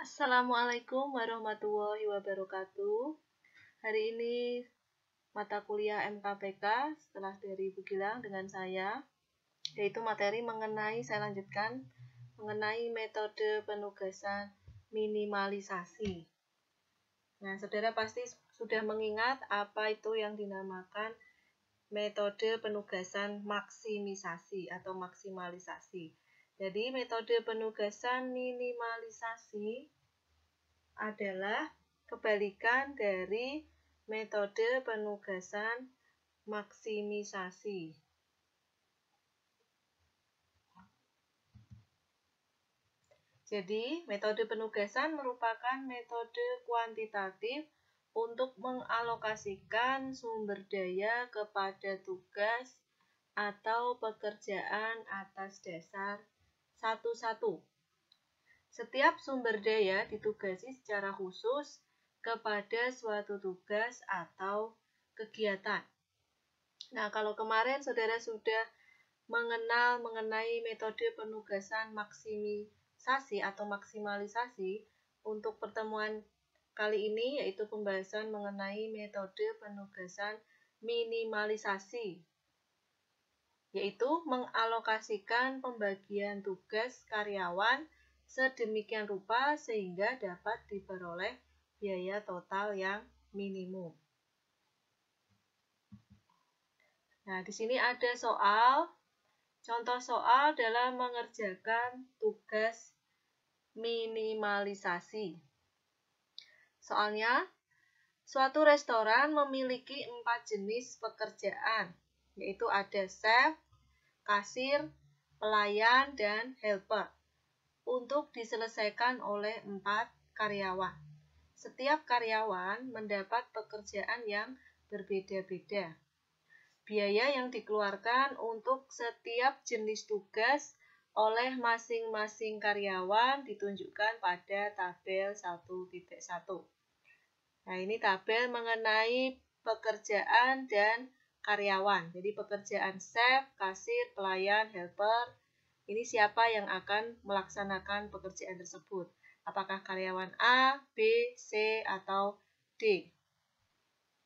Assalamualaikum warahmatullahi wabarakatuh. Hari ini mata kuliah MKPK setelah dari Bu Gilang dengan saya, yaitu materi saya lanjutkan mengenai metode penugasan minimalisasi. Nah, saudara pasti sudah mengingat apa itu yang dinamakan metode penugasan maksimisasi atau maksimalisasi. Jadi, metode penugasan minimalisasi adalah kebalikan dari metode penugasan maksimisasi. Jadi, metode penugasan merupakan metode kuantitatif untuk mengalokasikan sumber daya kepada tugas atau pekerjaan atas dasar satu-satu. Setiap sumber daya ditugasi secara khusus kepada suatu tugas atau kegiatan. Nah, kalau kemarin saudara sudah mengenal mengenai metode penugasan maksimisasi atau maksimalisasi, untuk pertemuan kali ini yaitu pembahasan mengenai metode penugasan minimalisasi, yaitu mengalokasikan pembagian tugas karyawan sedemikian rupa sehingga dapat diperoleh biaya total yang minimum. Nah, di sini ada soal. Contoh soal dalam mengerjakan tugas minimalisasi. Soalnya, suatu restoran memiliki 4 jenis pekerjaan, yaitu ada chef, kasir, pelayan, dan helper, untuk diselesaikan oleh 4 karyawan. Setiap karyawan mendapat pekerjaan yang berbeda-beda. Biaya yang dikeluarkan untuk setiap jenis tugas oleh masing-masing karyawan ditunjukkan pada tabel 1.1. Nah, ini tabel mengenai pekerjaan dan karyawan. Jadi pekerjaan chef, kasir, pelayan, helper. Ini siapa yang akan melaksanakan pekerjaan tersebut? Apakah karyawan A, B, C, atau D?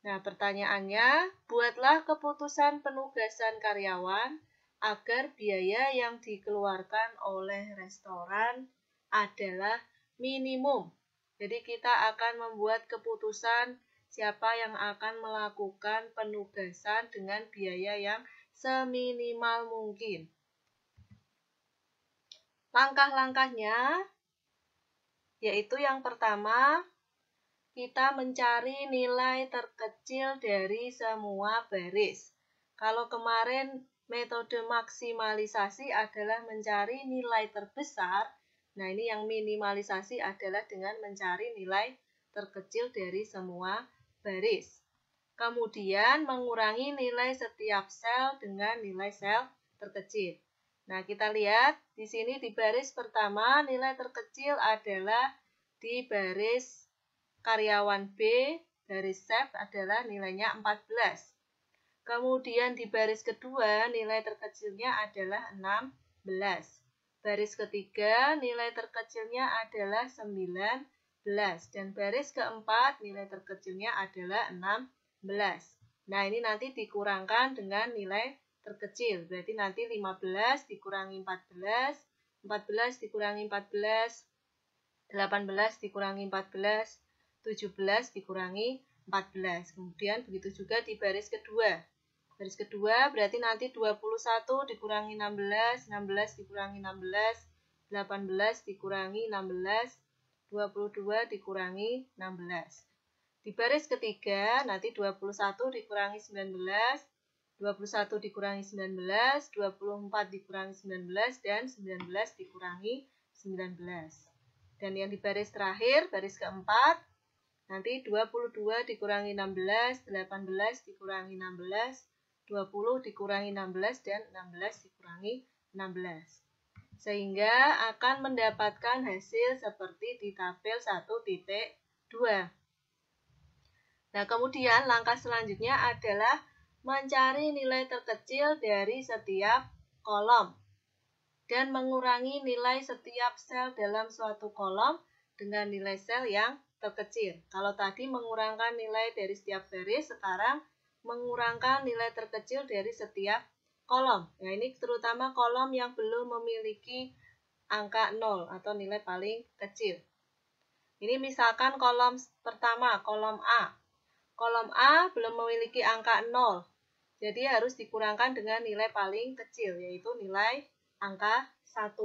Nah, pertanyaannya, buatlah keputusan penugasan karyawan agar biaya yang dikeluarkan oleh restoran adalah minimum. Jadi kita akan membuat keputusan siapa yang akan melakukan penugasan dengan biaya yang seminimal mungkin. Langkah-langkahnya yaitu yang pertama, kita mencari nilai terkecil dari semua baris. Kalau kemarin metode maksimalisasi adalah mencari nilai terbesar, nah ini yang minimalisasi adalah dengan mencari nilai terkecil dari semua baris. Kemudian mengurangi nilai setiap sel dengan nilai sel terkecil. Nah, kita lihat di sini di baris pertama nilai terkecil adalah di baris karyawan B, baris chef adalah nilainya 14. Kemudian di baris kedua nilai terkecilnya adalah 16. Baris ketiga nilai terkecilnya adalah 19. Dan baris keempat nilai terkecilnya adalah 16. Nah, ini nanti dikurangkan dengan nilai terkecil. Berarti nanti 15 dikurangi 14, 14 dikurangi 14, 18 dikurangi 14, 17 dikurangi 14. Kemudian begitu juga di baris kedua. Baris kedua berarti nanti 21 dikurangi 16, 16 dikurangi 16, 18 dikurangi 16, 22 dikurangi 16. Di baris ketiga nanti 21 dikurangi 19, 21 dikurangi 19, 24 dikurangi 19, dan 19 dikurangi 19. Dan yang di baris terakhir, baris keempat, nanti 22 dikurangi 16, 18 dikurangi 16, 20 dikurangi 16, dan 16 dikurangi 16. Sehingga akan mendapatkan hasil seperti di tabel 1.2. Nah, kemudian langkah selanjutnya adalah mencari nilai terkecil dari setiap kolom dan mengurangi nilai setiap sel dalam suatu kolom dengan nilai sel yang terkecil. Kalau tadi mengurangkan nilai dari setiap baris, sekarang mengurangkan nilai terkecil dari setiap kolom. Nah, ini terutama kolom yang belum memiliki angka 0 atau nilai paling kecil. Ini misalkan kolom pertama, kolom A. Kolom A belum memiliki angka 0. Jadi harus dikurangkan dengan nilai paling kecil, yaitu nilai angka 1.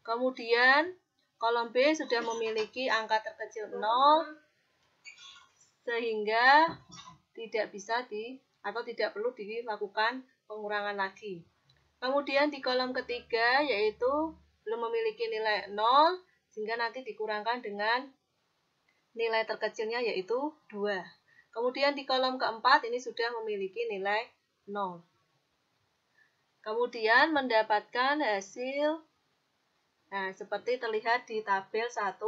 Kemudian kolom B sudah memiliki angka terkecil 0, sehingga tidak perlu dilakukan pengurangan lagi. Kemudian di kolom ketiga yaitu belum memiliki nilai 0, sehingga nanti dikurangkan dengan nilai terkecilnya yaitu 2. Kemudian di kolom keempat ini sudah memiliki nilai 0. Kemudian mendapatkan hasil seperti terlihat di tabel 1.3.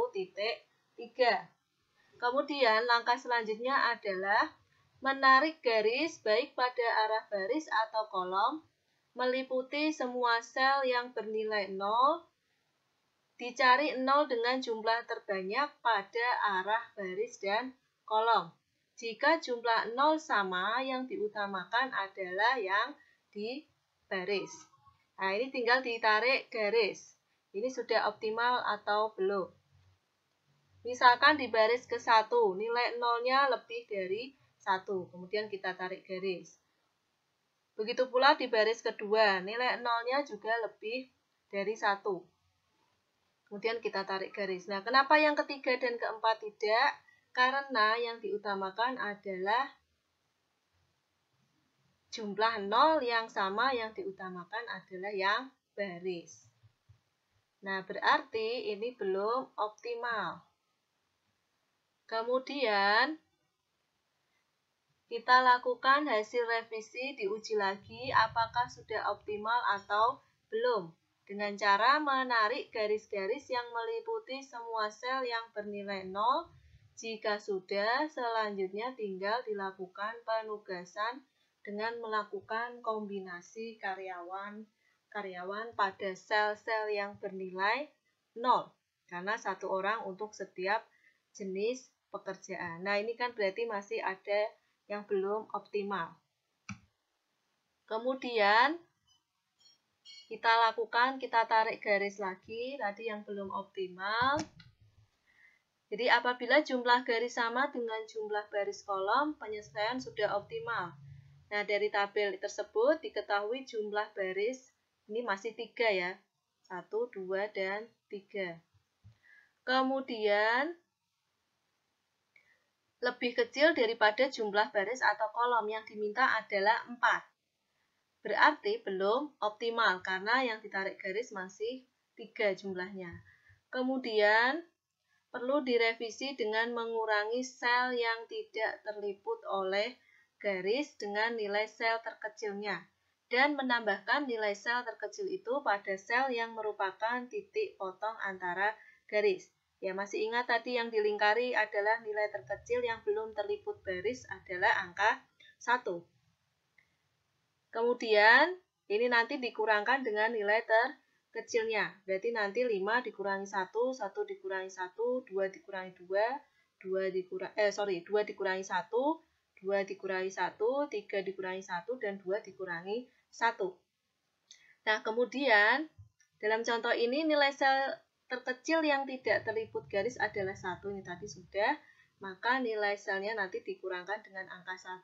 Kemudian langkah selanjutnya adalah menarik garis baik pada arah baris atau kolom, meliputi semua sel yang bernilai 0, dicari 0 dengan jumlah terbanyak pada arah baris dan kolom. Jika jumlah 0 sama, yang diutamakan adalah yang di baris. Nah, ini tinggal ditarik garis. Ini sudah optimal atau belum. Misalkan di baris ke-1, nilai 0-nya lebih dari 1. Kemudian kita tarik garis. Begitu pula di baris kedua, nilai 0-nya juga lebih dari 1. Kemudian kita tarik garis. Nah, kenapa yang ketiga dan keempat tidak? Karena yang diutamakan adalah jumlah 0 yang sama, yang diutamakan adalah yang baris. Nah, berarti ini belum optimal. Kemudian, kita lakukan hasil revisi, diuji lagi apakah sudah optimal atau belum. Dengan cara menarik garis-garis yang meliputi semua sel yang bernilai 0. Jika sudah, selanjutnya tinggal dilakukan penugasan dengan melakukan kombinasi karyawan pada sel-sel yang bernilai 0. Karena satu orang untuk setiap jenis pekerjaan. Nah, ini kan berarti masih ada yang belum optimal. Kemudian, kita tarik garis lagi, tadi yang belum optimal. Jadi, apabila jumlah garis sama dengan jumlah baris kolom, penyelesaian sudah optimal. Nah, dari tabel tersebut diketahui jumlah baris ini masih 3 ya. 1, 2, dan 3. Kemudian, lebih kecil daripada jumlah baris atau kolom, yang diminta adalah 4. Berarti belum optimal karena yang ditarik garis masih 3 jumlahnya. Kemudian perlu direvisi dengan mengurangi sel yang tidak terliput oleh garis dengan nilai sel terkecilnya dan menambahkan nilai sel terkecil itu pada sel yang merupakan titik potong antara garis. Ya, masih ingat tadi yang dilingkari adalah nilai terkecil yang belum terliput baris adalah angka 1. Kemudian, ini nanti dikurangkan dengan nilai terkecilnya. Berarti nanti 5 dikurangi 1, 1 dikurangi 1, 2 dikurangi 2, 2 dikurangi 1, 2 dikurangi 1, 3 dikurangi 1, dan 2 dikurangi 1. Nah, kemudian, dalam contoh ini nilai sel terkecil yang tidak terliput garis adalah 1. Ini tadi sudah, maka nilai selnya nanti dikurangkan dengan angka 1.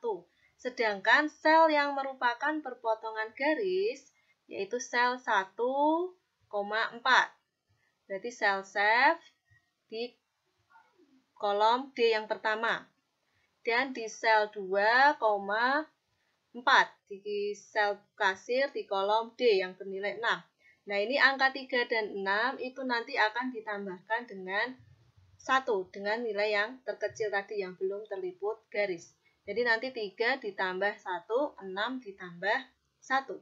Sedangkan sel yang merupakan perpotongan garis, yaitu sel 1,4. Berarti sel save di kolom D yang pertama. Dan di sel 2,4. Di sel kasir di kolom D yang bernilai 6. Nah, ini angka 3 dan 6 itu nanti akan ditambahkan dengan 1. Dengan nilai yang terkecil tadi yang belum terliput garis. Jadi nanti 3 ditambah 1, 6 ditambah 1.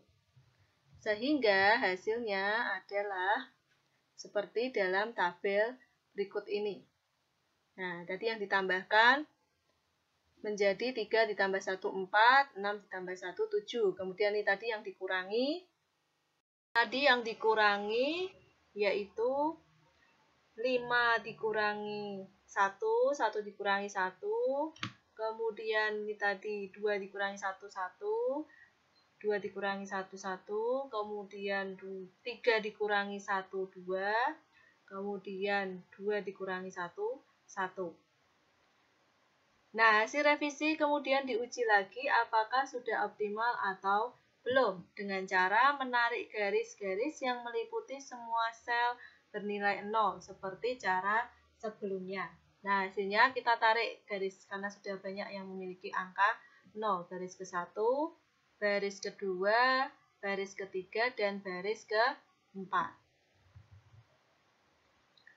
Sehingga hasilnya adalah seperti dalam tabel berikut ini. Nah, tadi yang ditambahkan menjadi 3 ditambah 1, 4, 6 ditambah 1, 7. Kemudian ini tadi yang dikurangi. Tadi yang dikurangi yaitu 5 dikurangi 1, 1 dikurangi 1, kemudian ini tadi 2 dikurangi 1, 1, 2 dikurangi 1, 1, kemudian 3 dikurangi 1, 2, kemudian 2 dikurangi 1, 1. Nah, hasil revisi kemudian diuji lagi apakah sudah optimal atau belum dengan cara menarik garis-garis yang meliputi semua sel bernilai 0 seperti cara sebelumnya. Nah, hasilnya kita tarik garis karena sudah banyak yang memiliki angka 0. Baris ke-1, baris kedua, baris ketiga, dan baris ke-4.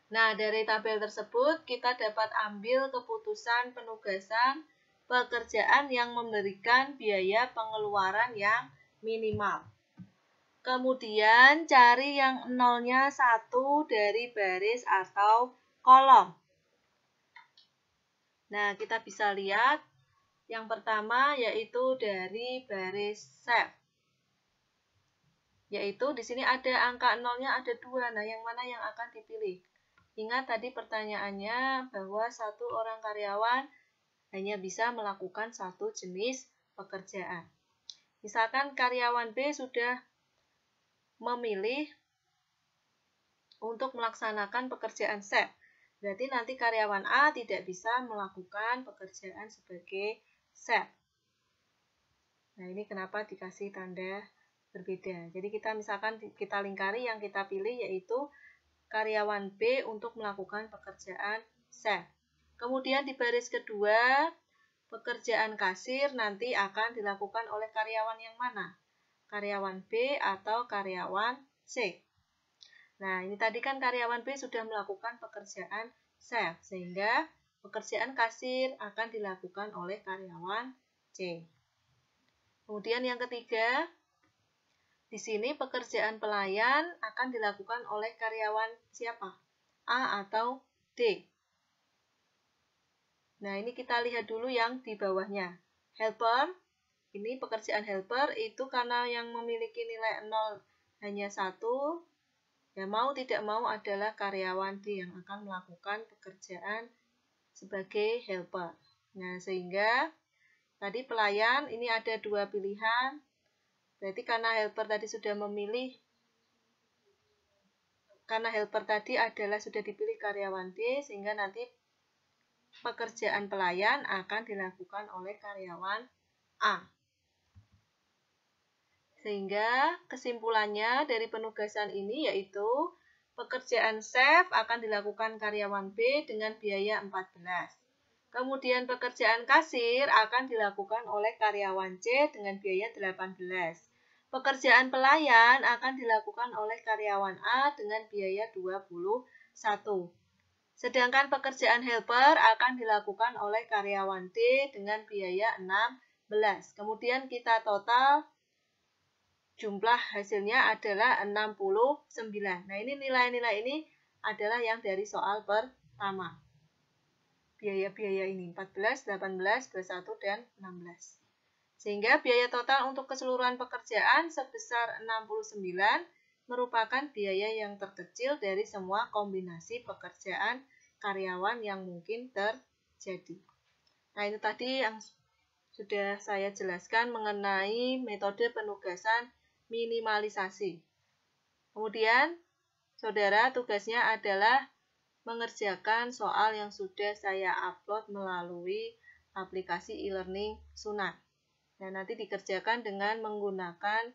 Nah, dari tabel tersebut kita dapat ambil keputusan penugasan pekerjaan yang memberikan biaya pengeluaran yang minimal. Kemudian cari yang nolnya 1 dari baris atau kolom. Nah, kita bisa lihat yang pertama yaitu dari baris save. Yaitu di sini ada angka nolnya ada 2. Nah, yang mana yang akan dipilih? Ingat tadi pertanyaannya bahwa satu orang karyawan hanya bisa melakukan satu jenis pekerjaan. Misalkan karyawan B sudah memilih untuk melaksanakan pekerjaan chef. Berarti nanti karyawan A tidak bisa melakukan pekerjaan sebagai chef. Nah, ini kenapa dikasih tanda berbeda. Jadi kita lingkari yang kita pilih yaitu karyawan B untuk melakukan pekerjaan chef. Kemudian di baris kedua, pekerjaan kasir nanti akan dilakukan oleh karyawan yang mana? Karyawan B atau karyawan C. Nah, ini tadi kan karyawan B sudah melakukan pekerjaan chef, sehingga pekerjaan kasir akan dilakukan oleh karyawan C. Kemudian yang ketiga, di sini pekerjaan pelayan akan dilakukan oleh karyawan siapa? A atau D. Nah, ini kita lihat dulu yang di bawahnya. Helper, ini pekerjaan helper itu karena yang memiliki nilai 0 hanya 1, ya mau tidak mau adalah karyawan D yang akan melakukan pekerjaan sebagai helper. Nah, sehingga tadi pelayan ini ada 2 pilihan. Berarti karena helper tadi sudah memilih, karena helper tadi adalah sudah dipilih karyawan D, sehingga nanti pekerjaan pelayan akan dilakukan oleh karyawan A. Sehingga kesimpulannya dari penugasan ini yaitu pekerjaan chef akan dilakukan karyawan B dengan biaya 14. Kemudian pekerjaan kasir akan dilakukan oleh karyawan C dengan biaya 18. Pekerjaan pelayan akan dilakukan oleh karyawan A dengan biaya 21. Sedangkan pekerjaan helper akan dilakukan oleh karyawan D dengan biaya 16. Kemudian kita total jumlah hasilnya adalah 69. Nah, ini nilai-nilai ini adalah yang dari soal pertama. Biaya-biaya ini 14, 18, 21, dan 16. Sehingga biaya total untuk keseluruhan pekerjaan sebesar 69 merupakan biaya yang terkecil dari semua kombinasi pekerjaan karyawan yang mungkin terjadi. Nah, itu tadi yang sudah saya jelaskan mengenai metode penugasan minimalisasi. Kemudian, saudara tugasnya adalah mengerjakan soal yang sudah saya upload melalui aplikasi e-learning Sunan. Nah, nanti dikerjakan dengan menggunakan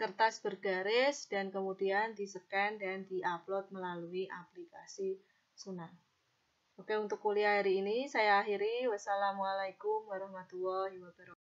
kertas bergaris dan kemudian di-scan dan di-upload melalui aplikasi Sunan. Oke, untuk kuliah hari ini saya akhiri. Wassalamualaikum warahmatullahi wabarakatuh.